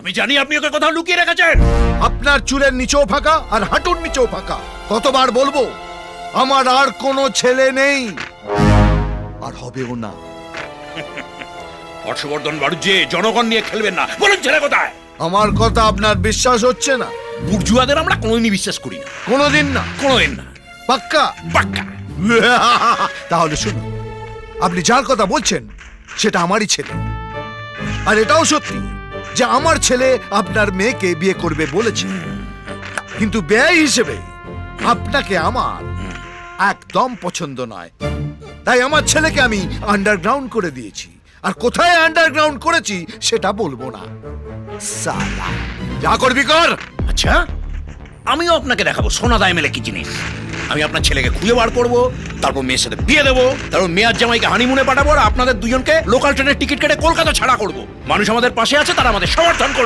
আমি জানি আপনি ওকে কোথাও লুকিয়ে রেখেছেন। আপনার চুলের নিচেও ফাঁকা আর হাঁটুর নিচেও ফাঁকা। কতবার বলবো আমার আর কোনো ছেলে নেই, আর হবেও না। হর্ষবর্ধন বাড়ুজ্জে, জনগণ নিয়ে খেলবেন না। বলুন ছেলে কোথায়? আমার কথা আপনার বিশ্বাস হচ্ছে না? বুর্জুয়াদের আমরা কোনোদিনই বিশ্বাস করি না, কোনোদিন না? কোনোদিন না। পাক্কা? পাক্কা। তাহলে শুনুন, আপনি যার কথা বলছেন সেটা আমারই ছেলে। আর এটাও সত্যি যে আমার ছেলে আপনার মেয়েকে বিয়ে করবে বলেছে, কিন্তু ব্যয় হিসেবে আপনাকে আমার একদম পছন্দ নয়। তাই আমার ছেলেকে আমি আন্ডারগ্রাউন্ড করে দিয়েছি। আর কোথায় আন্ডারগ্রাউন্ড করেছি সেটা বলবো না। সালা, যা করবি কর। আচ্ছা, আমিও আপনাকে দেখাবো সোনা দায় মেলে কি জিনিস। আমি আপনার ছেলেকে খুঁজে বার করবো, তারপর মেয়ের সাথে বিয়ে দেবো, তারপর মেয়ার জামাইকে হানিমুনে পাঠাবো, আর আপনাদের দুজনকে লোকাল ট্রেনের টিকিট কেটে কলকাতা ছাড়া করবো। মানুষ আমাদের পাশে আছে, তারা আমাদের সমর্থন করবে।